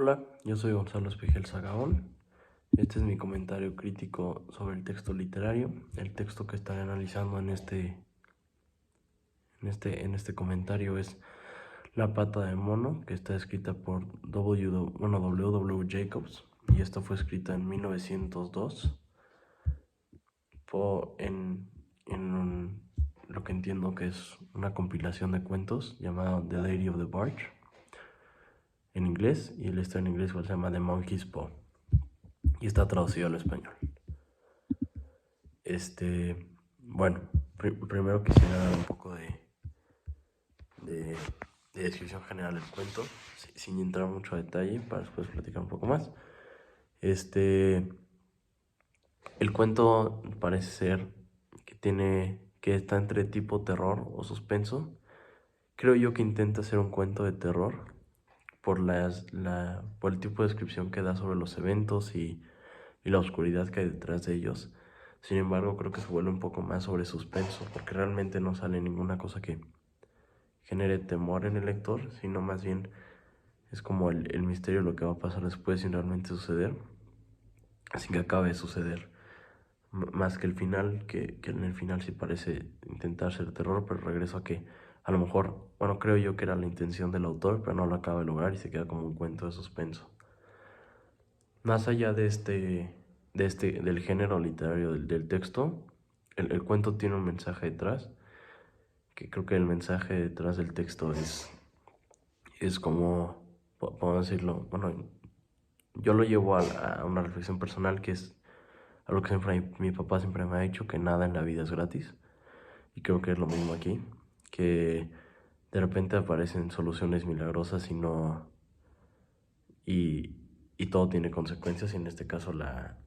Hola, yo soy Gonzalo Espejel Sagaón. Este es mi comentario crítico sobre el texto literario. El texto que estaré analizando en este comentario es La pata de mono, que está escrita por W. Jacobs, y esto fue escrita en 1902 lo que entiendo que es una compilación de cuentos llamada The Lady of the Barge en inglés, y el texto en inglés se llama The Monkey's Paw y está traducido al español. Bueno, primero quisiera dar un poco de descripción general del cuento, sin entrar mucho a detalle, para después platicar un poco más. El cuento parece ser que está entre tipo terror o suspenso. Creo yo que intenta ser un cuento de terror por el tipo de descripción que da sobre los eventos y la oscuridad que hay detrás de ellos. Sin embargo, creo que se vuelve un poco más sobre suspenso, porque realmente no sale ninguna cosa que genere temor en el lector, sino más bien es como el misterio de lo que va a pasar después sin realmente suceder, sin que acabe de suceder. Más que el final, que en el final sí parece intentar ser terror, pero regreso a que a lo mejor, bueno, creo yo que era la intención del autor, pero no lo acaba de lograr y se queda como un cuento de suspenso. Más allá del género literario del texto, el cuento tiene un mensaje detrás, que creo que el mensaje detrás del texto es como, podemos decirlo, bueno, yo lo llevo a una reflexión personal, que es algo que siempre mi papá siempre me ha dicho, que nada en la vida es gratis, y creo que es lo mismo aquí, que de repente aparecen soluciones milagrosas y, y todo tiene consecuencias, y en este caso la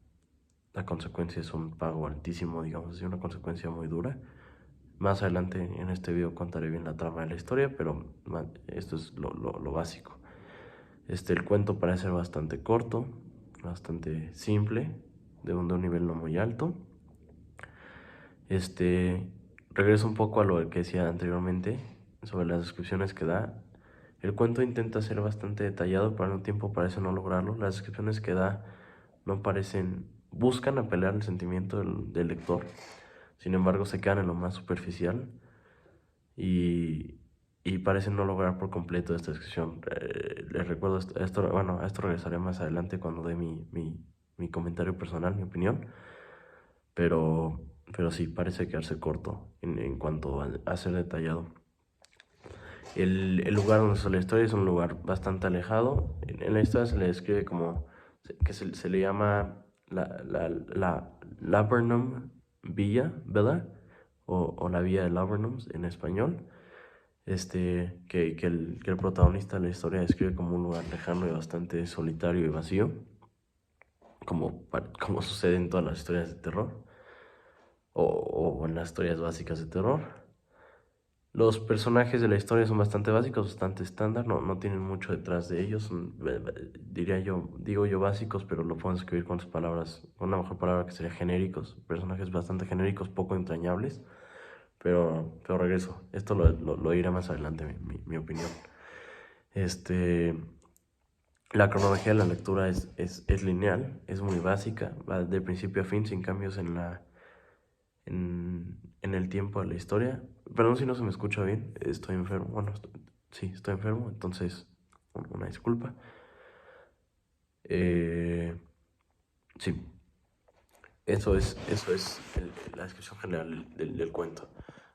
consecuencia es un pago altísimo, digamos así, una consecuencia muy dura. Más adelante en este video contaré bien la trama de la historia, pero esto es lo básico. El cuento parece ser bastante corto, bastante simple, de un nivel no muy alto. Regreso un poco a lo que decía anteriormente sobre las descripciones que da. El cuento intenta ser bastante detallado, pero al mismo tiempo parece no lograrlo. Las descripciones que da no parecen, buscan apelar al sentimiento del lector, sin embargo se quedan en lo más superficial y parecen no lograr por completo esta descripción. Les recuerdo a esto regresaré más adelante cuando dé mi comentario personal, mi opinión, pero sí parece quedarse corto en cuanto a ser detallado. El lugar donde se la historia es un lugar bastante alejado. En la historia se le describe como que se le llama la Laburnum Villa o la Villa de Laburnum en español. Que el protagonista de la historia describe como un lugar lejano y bastante solitario y vacío, como sucede en todas las historias de terror o en las historias básicas de terror. Los personajes de la historia son bastante básicos, bastante estándar, no tienen mucho detrás de ellos. Digo yo básicos, pero lo puedo escribir con sus palabras, con una mejor palabra que sería genéricos. Personajes bastante genéricos, poco entrañables, pero regreso. Esto lo diré más adelante, mi opinión. La cronología de la lectura es lineal, es muy básica, va de principio a fin, sin cambios en el tiempo de la historia. Perdón si no se me escucha bien, estoy enfermo. Bueno, sí, estoy enfermo, entonces una disculpa. Sí, eso es la descripción general del cuento.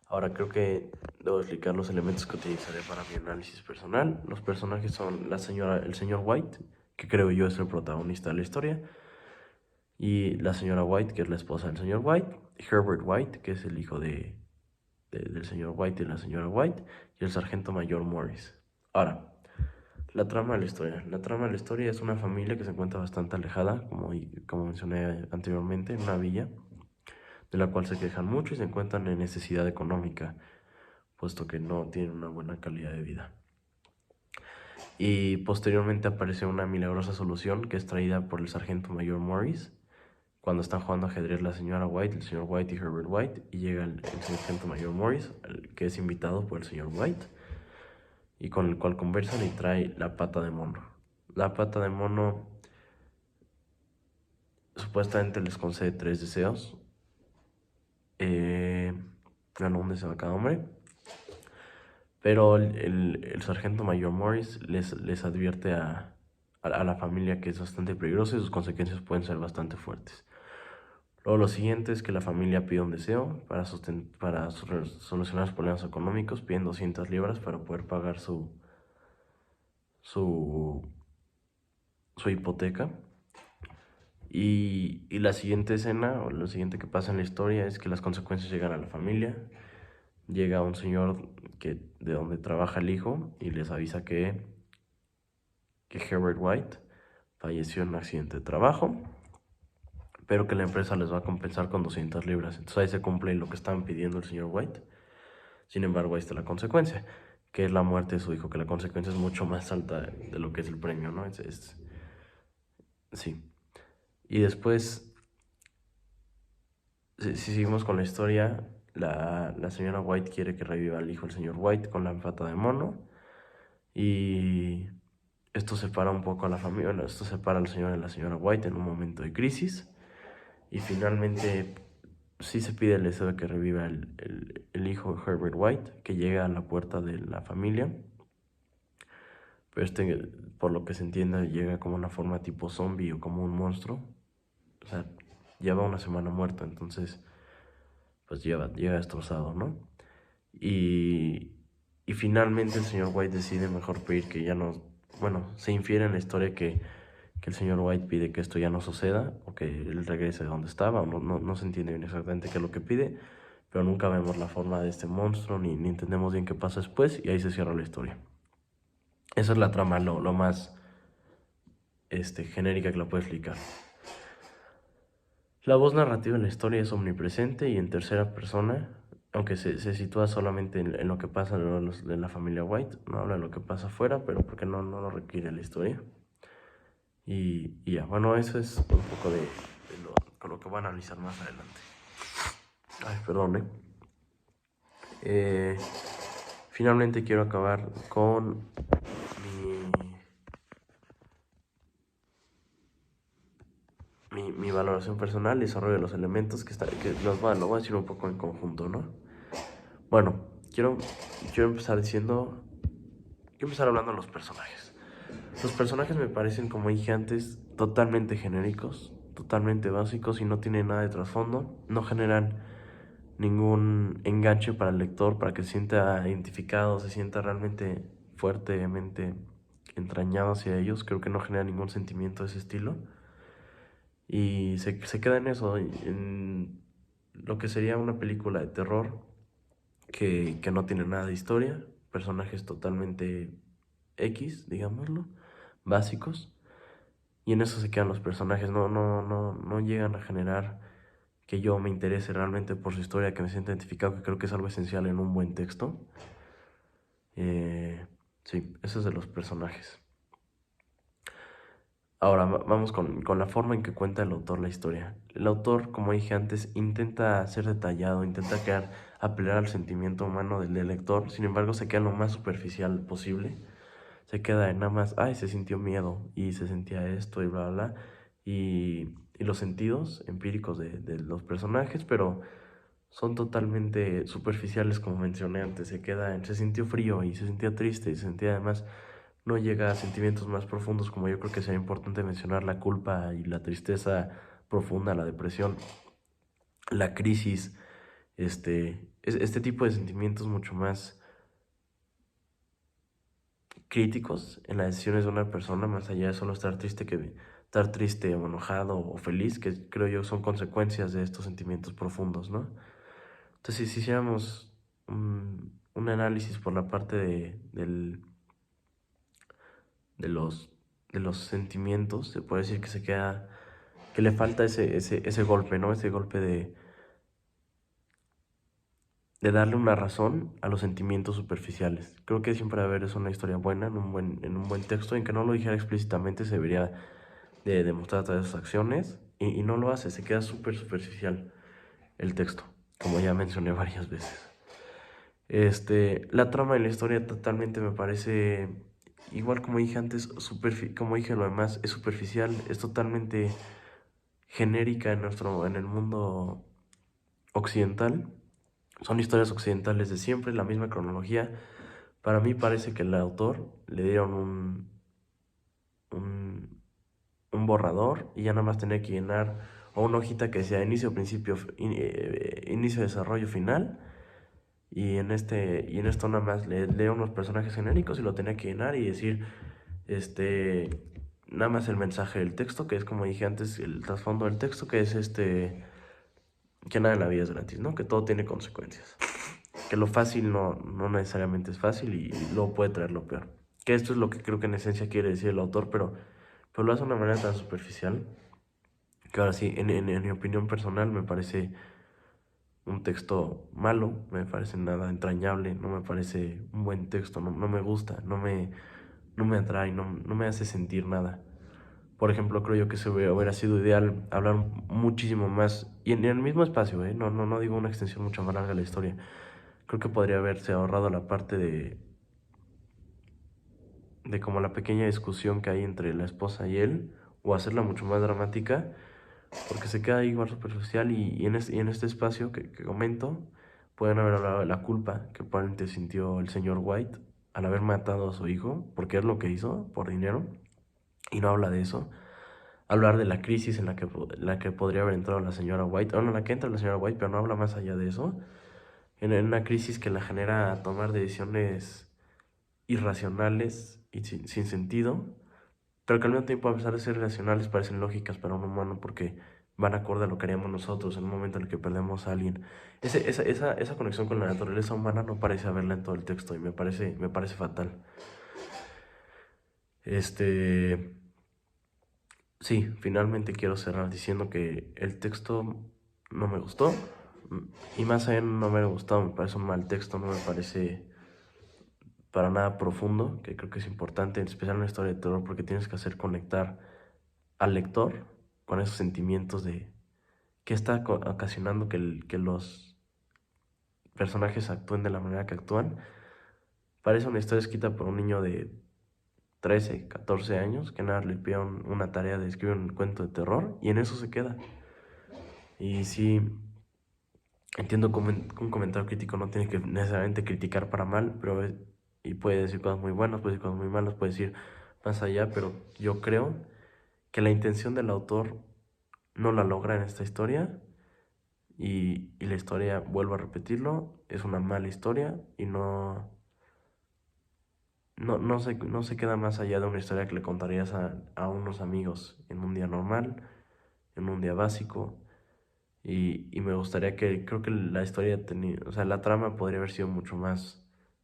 Ahora creo que debo explicar los elementos que utilizaré para mi análisis personal. Los personajes son el señor White, que creo yo es el protagonista de la historia, y la señora White, que es la esposa del señor White, Herbert White, que es el hijo del señor White y la señora White, y el sargento mayor Morris. Ahora, la trama de la historia. La trama de la historia es una familia que se encuentra bastante alejada, como mencioné anteriormente, en una villa, de la cual se quejan mucho y se encuentran en necesidad económica, puesto que no tienen una buena calidad de vida. Y posteriormente aparece una milagrosa solución que es traída por el sargento mayor Morris, cuando están jugando ajedrez la señora White, el señor White y Herbert White, y llega el sargento mayor Morris, que es invitado por el señor White, y con el cual conversan y trae la pata de mono. La pata de mono supuestamente les concede 3 deseos. Bueno, un deseo a cada hombre. Pero el sargento mayor Morris les advierte a la familia que es bastante peligroso y sus consecuencias pueden ser bastante fuertes. Luego lo siguiente es que la familia pide un deseo para solucionar los problemas económicos. Piden 200 libras para poder pagar su, su hipoteca. Y la siguiente escena, o lo siguiente que pasa en la historia, es que las consecuencias llegan a la familia. Llega un señor de donde trabaja el hijo y les avisa que Herbert White falleció en un accidente de trabajo, pero que la empresa les va a compensar con 200 libras. Entonces ahí se cumple lo que estaban pidiendo el señor White. Sin embargo, ahí está la consecuencia, que es la muerte de su hijo, que la consecuencia es mucho más alta de lo que es el premio, ¿no? Sí. Y después, si seguimos con la historia, la señora White quiere que reviva al hijo el señor White con la pata de mono. Y esto separa un poco a la familia, bueno, esto separa al señor y a la señora White en un momento de crisis. Y finalmente sí se pide el deseo de que reviva el hijo de Herbert White, que llega a la puerta de la familia. Pero por lo que se entiende, llega como una forma tipo zombie o como un monstruo. O sea, lleva una semana muerto, entonces pues llega destrozado, ¿no? Y, y finalmente el señor White decide mejor pedir que ya no... Bueno, se infiere en la historia que el señor White pide que esto ya no suceda, o que él regrese de donde estaba, o no se entiende bien exactamente qué es lo que pide, pero nunca vemos la forma de este monstruo, ni entendemos bien qué pasa después, y ahí se cierra la historia. Esa es la trama, lo más genérica que la puedo explicar. La voz narrativa en la historia es omnipresente y en tercera persona, aunque se sitúa solamente en lo que pasa de la familia White, no habla de lo que pasa afuera, pero porque no lo requiere la historia. Y ya, bueno, eso es un poco con lo que voy a analizar más adelante. Ay, perdón, finalmente quiero acabar con mi valoración personal y desarrollo de los elementos que lo voy a decir un poco en conjunto, ¿no? Bueno, quiero empezar quiero empezar hablando de los personajes. Los personajes me parecen, como dije antes, totalmente genéricos, totalmente básicos y no tienen nada de trasfondo, no generan ningún enganche para el lector, para que se sienta identificado, se sienta realmente fuertemente entrañado hacia ellos. Creo que no genera ningún sentimiento de ese estilo. Y se queda en eso, en lo que sería una película de terror que no tiene nada de historia, personajes totalmente X, digámoslo, básicos. Y en eso se quedan los personajes, no llegan a generar que yo me interese realmente por su historia, que me sienta identificado, que creo que es algo esencial en un buen texto. Sí, eso es de los personajes. Ahora vamos con la forma en que cuenta el autor la historia. El autor, como dije antes, intenta ser detallado, intenta apelar al sentimiento humano del lector, sin embargo se queda lo más superficial posible. Se queda en nada más, ay, se sintió miedo y se sentía esto y bla, bla, bla. Y los sentidos empíricos de los personajes, pero son totalmente superficiales, como mencioné antes. Se sintió frío y se sentía triste y se sentía además, no llega a sentimientos más profundos, como yo creo que sería importante mencionar la culpa y la tristeza profunda, la depresión, la crisis, este tipo de sentimientos mucho más críticos en las decisiones de una persona, más allá de solo estar triste o enojado o feliz, que creo yo son consecuencias de estos sentimientos profundos, ¿no? Entonces, si hiciéramos un análisis por la parte de los sentimientos, se puede decir que que le falta ese golpe, ¿no? Ese golpe de darle una razón a los sentimientos superficiales. Creo que siempre haber es una historia buena, en un buen texto, en que no lo dijera explícitamente, se debería de demostrar a través de sus acciones, y no lo hace, se queda súper superficial el texto, como ya mencioné varias veces. La trama de la historia totalmente me parece igual como dije antes, como dije lo demás, es superficial, es totalmente genérica en el mundo occidental. Son historias occidentales de siempre, la misma cronología. Para mí parece que el autor le dieron un, un borrador y ya nada más tenía que llenar o una hojita que decía inicio, principio, inicio, desarrollo, final. Y en esto nada más le leo unos personajes genéricos y lo tenía que llenar y decir, este, nada más el mensaje del texto, que es como dije antes, el trasfondo del texto, que es que nada en la vida es gratis, ¿no? Que todo tiene consecuencias. Que lo fácil no necesariamente es fácil y luego puede traer lo peor. Que esto es lo que creo que en esencia quiere decir el autor, pero lo hace de una manera tan superficial que ahora sí, en mi opinión personal me parece un texto malo, me parece nada entrañable, no me parece un buen texto, no me gusta, no me atrae, no me hace sentir nada. Por ejemplo, creo yo que se hubiera sido ideal hablar muchísimo más, y en el mismo espacio, ¿eh? No digo una extensión mucho más larga de la historia. Creo que podría haberse ahorrado la parte de como la pequeña discusión que hay entre la esposa y él, o hacerla mucho más dramática, porque se queda igual superficial y en este espacio que comento, pueden haber hablado de la culpa que probablemente sintió el señor White al haber matado a su hijo, porque es lo que hizo, por dinero, y no habla de eso. Hablar de la crisis en la que podría haber entrado la señora White, o no, en la que entra la señora White, pero no habla más allá de eso, en una crisis que la genera a tomar decisiones irracionales y sin sentido, pero que al mismo tiempo, a pesar de ser racionales, parecen lógicas para un humano porque van acorde a lo que haríamos nosotros en un momento en el que perdemos a alguien. Esa conexión con la naturaleza humana no parece haberla en todo el texto y me parece fatal. Este, sí, finalmente quiero cerrar diciendo que el texto no me gustó y más allá no me ha gustado, me parece un mal texto, no me parece para nada profundo, que creo que es importante, en especial en una historia de terror, porque tienes que hacer conectar al lector con esos sentimientos de qué está ocasionando que los personajes actúen de la manera que actúan. Parece una historia escrita por un niño de 13, 14 años que nada le pide una tarea de escribir un cuento de terror y en eso se queda. Y sí, entiendo que un comentario crítico no tiene que necesariamente criticar para mal, y puede decir cosas muy buenas, puede decir cosas muy malas, puede decir más allá, pero yo creo que la intención del autor no la logra en esta historia y la historia, vuelvo a repetirlo, es una mala historia y no se queda más allá de una historia que le contarías a unos amigos en un día normal, en un día básico. Y me gustaría creo que la historia tenía, o sea, la trama podría haber sido mucho más,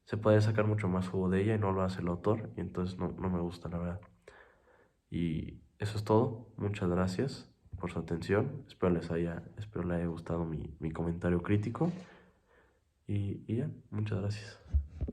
se podría sacar mucho más jugo de ella y no lo hace el autor, y entonces no me gusta, la verdad. Y eso es todo, muchas gracias por su atención, espero les haya gustado mi comentario crítico, y ya, muchas gracias.